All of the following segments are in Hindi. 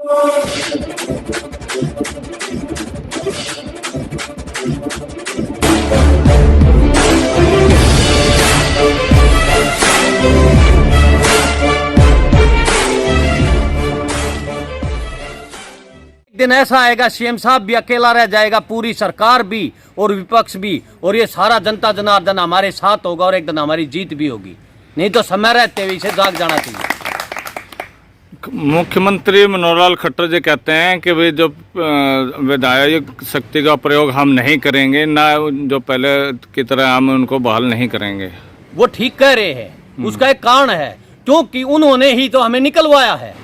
दिन ऐसा आएगा सीएम साहब भी अकेला रह जाएगा, पूरी सरकार भी और विपक्ष भी, और ये सारा जनता जनार्दन हमारे साथ होगा और एक दिन हमारी जीत भी होगी। नहीं तो समय रहते हुए इसे जाग जाना चाहिए। मुख्यमंत्री मनोहर लाल खट्टर जी कहते हैं कि वे जो विधायक शक्ति का प्रयोग हम नहीं करेंगे, ना जो पहले की तरह हम उनको बहाल नहीं करेंगे। वो ठीक कह रहे हैं, उसका एक कारण है, क्योंकि उन्होंने ही तो हमें निकलवाया है।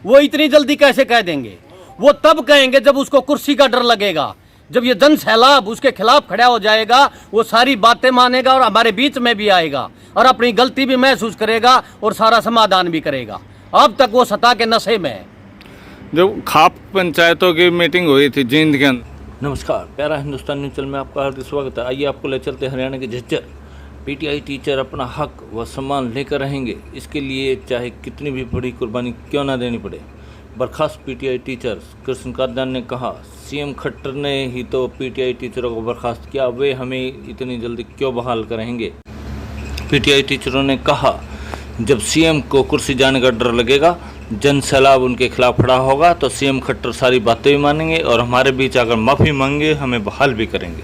वो इतनी जल्दी कैसे कह देंगे? वो तब कहेंगे जब उसको कुर्सी का डर लगेगा, जब ये जन सैलाब उसके खिलाफ खड़ा हो जाएगा, वो सारी बातें मानेगा और हमारे बीच में भी आएगा और अपनी गलती भी महसूस करेगा और सारा समाधान भी करेगा। अब तक वो सत्ता के नशे में है। जो खाप पंचायतों की मीटिंग हुई थी जींद के अंदर। नमस्कार, प्यारा हिंदुस्तान न्यूज़ चैनल में आपका हार्दिक स्वागत है। आइए आपको ले चलते हरियाणा के झज्जर। पीटीआई टीचर अपना हक व सम्मान लेकर रहेंगे, इसके लिए चाहे कितनी भी बड़ी कुर्बानी क्यों ना देनी पड़े। बर्खास्त पीटीआई टीचर कृष्ण कादयान ने कहा, सीएम खट्टर ने ही तो पीटीआई टीचरों को बर्खास्त किया, वे हमें इतनी जल्दी क्यों बहाल करेंगे। पीटीआई टीचरों ने कहा, जब सीएम को कुर्सी जाने का डर लगेगा, जन सैलाब उनके खिलाफ खड़ा होगा, तो सीएम खट्टर सारी बातें भी मानेंगे और हमारे बीच आकर माफ़ी मांगे हमें बहाल भी करेंगे।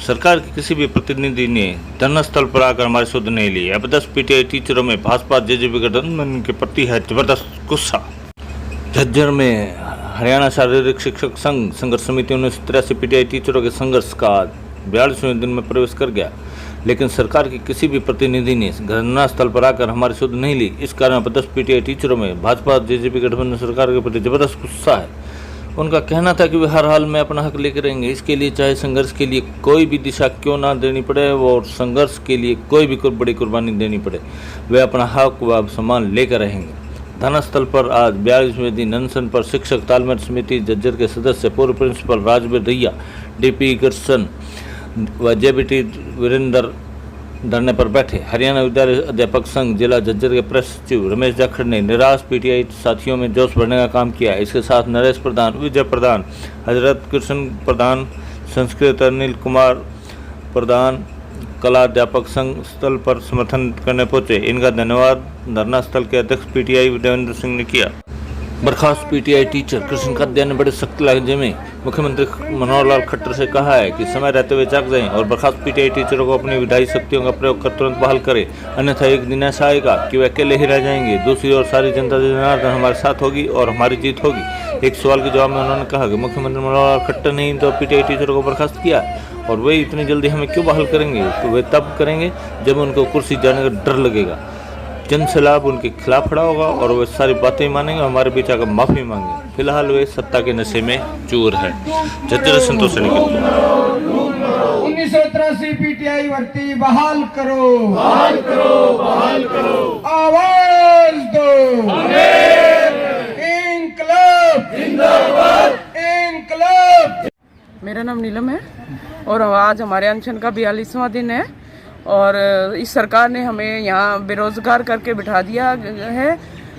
सरकार के किसी भी प्रतिनिधि ने धरना स्थल पर आकर हमारी सुध नहीं ली। अब 10 पीटीआई टीचरों में भाजपा जेजेपी गठबंधन के प्रति है जबरदस्त गुस्सा। झज्जर में हरियाणा शारीरिक शिक्षक संघ संघर्ष समिति 1983 पीटीआई टीचरों के संघर्ष का 42वें दिन में प्रवेश कर गया, लेकिन सरकार के किसी भी प्रतिनिधि ने घटना स्थल पर आकर हमारी सुध नहीं ली। इस कारण 10 पीटीआई टीचरों में भाजपा जेजेपी गठबंधन सरकार के प्रति जबरदस्त गुस्सा है। उनका कहना था कि वे हर हाल में अपना हक लेकर रहेंगे, इसके लिए चाहे संघर्ष के लिए कोई भी दिशा क्यों ना देनी पड़े और संघर्ष के लिए कोई भी बड़ी कुर्बानी देनी पड़े, वे अपना हक व सम्मान लेकर रहेंगे। धरना स्थल पर आज 42वें दिन अनशन पर शिक्षक तालमेल समिति झज्जर के सदस्य पूर्व प्रिंसिपल राजवीर दहिया, डीपी गर्सन व जेबीटी वीरेंद्र धरने पर बैठे। हरियाणा विद्यालय अध्यापक संघ जिला झज्जर के प्रेस सचिव रमेश जाखड़ ने निराश पीटीआई साथियों में जोश भरने का काम किया। इसके साथ नरेश प्रधान, विजय प्रधान, हजरत कृष्ण प्रधान, संस्कृत अनिल कुमार प्रधान, कला अध्यापक संघ स्थल पर समर्थन करने पहुंचे। इनका धन्यवाद धरना स्थल के अध्यक्ष पीटीआई देवेंद्र सिंह ने किया। बर्खास्त पीटीआई टीचर कृष्ण कादयान ने बड़े सख्त लहजे में मुख्यमंत्री मनोहर लाल खट्टर से कहा है कि समय रहते हुए जाग जाएं और बर्खास्त पीटीआई टीचरों को अपनी विधायी शक्तियों का प्रयोग कर तुरंत बहाल करें, अन्यथा एक दिन ऐसा आएगा कि वे अकेले ही रह जाएंगे। दूसरी ओर सारी जनता जनार्दन हमारे साथ होगी और हमारी जीत होगी। एक सवाल के जवाब में उन्होंने कहा कि मुख्यमंत्री मनोहर लाल खट्टर ने तो पीटीआई टीचरों को बर्खास्त किया और वे इतनी जल्दी हमें क्यों बहाल करेंगे। तो वे तब करेंगे जब उनको कुर्सी जाने का डर लगेगा, जन सैलाब उनके खिलाफ खड़ा होगा और वे सारी बातें मानेंगे, हमारे बीच आकर माफी मांगे। फिलहाल वे सत्ता के नशे में चूर है। झज्जर संतोष 1983 पीटीआई भर्ती बहाल करो, बहाल करो, बहाल करो, आवाज दो, इंकलाब जिंदाबाद, इंकलाब। मेरा नाम नीलम है और आज हमारे अनशन का 42वां दिन है और इस सरकार ने हमें यहाँ बेरोजगार करके बिठा दिया है।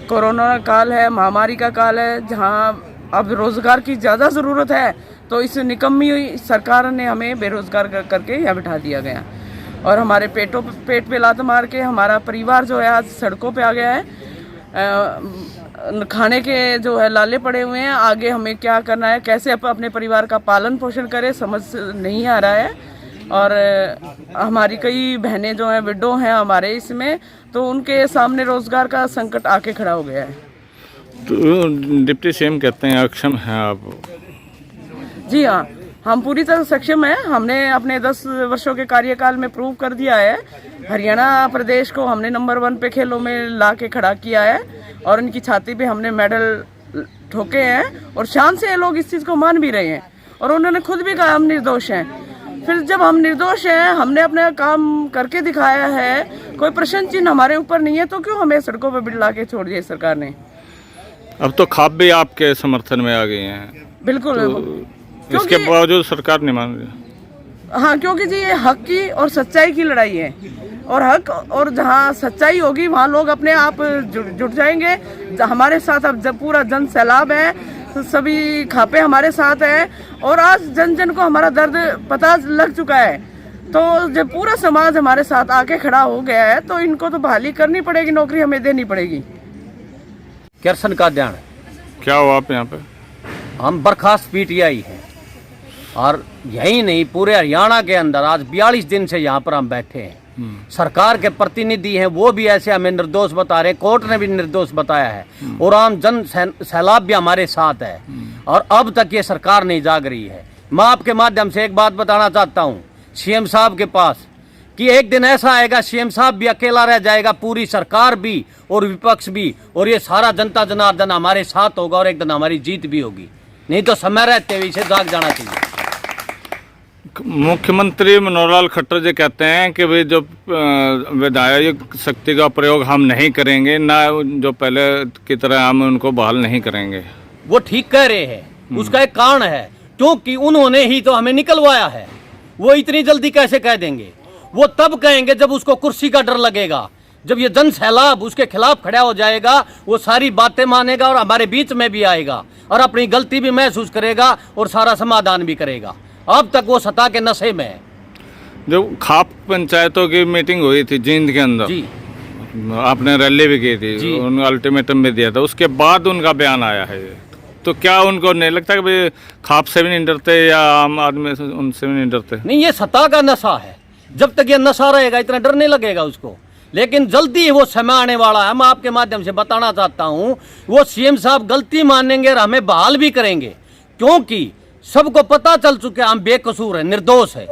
कोरोना काल है, महामारी का काल है, जहाँ अब रोजगार की ज़्यादा ज़रूरत है, तो इस निकम्मी सरकार ने हमें बेरोजगार करके यहाँ बिठा दिया गया और हमारे पेट पे लात मार के हमारा परिवार जो है आज सड़कों पे आ गया है। खाने के जो है लाले पड़े हुए हैं। आगे हमें क्या करना है, कैसे अपने परिवार का पालन पोषण करें, समझ नहीं आ रहा है। और हमारी कई बहनें जो हैं विडो हैं हमारे इसमें, तो उनके सामने रोजगार का संकट आके खड़ा हो गया है। तो डिप्टी सीएम कहते हैं अक्षम हैं आप। जी हाँ, हम पूरी तरह सक्षम हैं। हमने अपने 10 वर्षों के कार्यकाल में प्रूव कर दिया है। हरियाणा प्रदेश को हमने नंबर 1 पे खेलों में ला के खड़ा किया है और इनकी छाती पे हमने मेडल ठोके हैं और शान से ये लोग इस चीज़ को मान भी रहे हैं और उन्होंने खुद भी कहा हम निर्दोष हैं। फिर जब हम निर्दोष हैं, हमने अपना काम करके दिखाया है, कोई प्रश्न चिन्ह हमारे ऊपर नहीं है, तो क्यों हमें सड़कों पर बिठा के छोड़ दिया सरकार ने। अब तो खाप भी आपके समर्थन में आ गई हैं। बिल्कुल, तो इसके बावजूद सरकार नहीं मान रही। हाँ, क्योंकि जी ये हक की और सच्चाई की लड़ाई है और हक और जहाँ सच्चाई होगी वहाँ लोग अपने आप जुट जाएंगे। हमारे साथ अब जब पूरा जन सैलाब है, सभी खापे हमारे साथ है और आज जन जन को हमारा दर्द पता लग चुका है। तो जब पूरा समाज हमारे साथ आके खड़ा हो गया है तो इनको तो बहाली करनी पड़ेगी, नौकरी हमें देनी पड़ेगी। किरसन का ध्यान। क्या हुआ आप यहाँ पे? हम बर्खास्त पीटीआई हैं और यही नहीं पूरे हरियाणा के अंदर आज 42 दिन से यहाँ पर हम बैठे हैं। सरकार के प्रतिनिधि हैं वो भी ऐसे हमें निर्दोष बता रहे हैं, कोर्ट ने भी निर्दोष बताया है और आम जन सैलाब भी हमारे साथ है और अब तक ये सरकार नहीं जाग रही है। मैं आपके माध्यम से एक बात बताना चाहता हूँ सीएम साहब के पास कि एक दिन ऐसा आएगा सीएम साहब भी अकेला रह जाएगा, पूरी सरकार भी और विपक्ष भी, और ये सारा जनता जनार्दन हमारे साथ होगा और एक दिन हमारी जीत भी होगी। नहीं तो समय रहते हुए इसे जाग जाना चाहिए। मुख्यमंत्री मनोहर लाल खट्टर जी कहते हैं कि भाई जो विधायक शक्ति का प्रयोग हम नहीं करेंगे, ना जो पहले की तरह हम उनको बहाल नहीं करेंगे। वो ठीक कह रहे हैं, उसका एक कारण है क्योंकि उन्होंने ही तो हमें निकलवाया है। वो इतनी जल्दी कैसे कह देंगे? वो तब कहेंगे जब उसको कुर्सी का डर लगेगा, जब ये जन सैलाब उसके खिलाफ खड़ा हो जाएगा, वो सारी बातें मानेगा और हमारे बीच में भी आएगा और अपनी गलती भी महसूस करेगा और सारा समाधान भी करेगा। अब तक वो सत्ता के नशे में है। जो खाप पंचायतों की मीटिंग हुई थी जींद के अंदर जी, आपने रैली भी की थी, उन अल्टीमेटम भी दिया था, उसके बाद उनका बयान आया है। तो क्या उनको नहीं लगता कि भाई खाप से भी नहीं डरते या आम आदमी से उनसे भी नहीं डरते? नहीं, ये सत्ता का नशा है। जब तक ये नशा रहेगा इतना डर नहीं लगेगा उसको, लेकिन जल्दी वो समय आने वाला है। मैं आपके माध्यम से बताना चाहता हूँ वो सीएम साहब गलती मानेंगे और हमें बहाल भी करेंगे क्योंकि सबको पता चल चुका है हम बेकसूर है, निर्दोष है।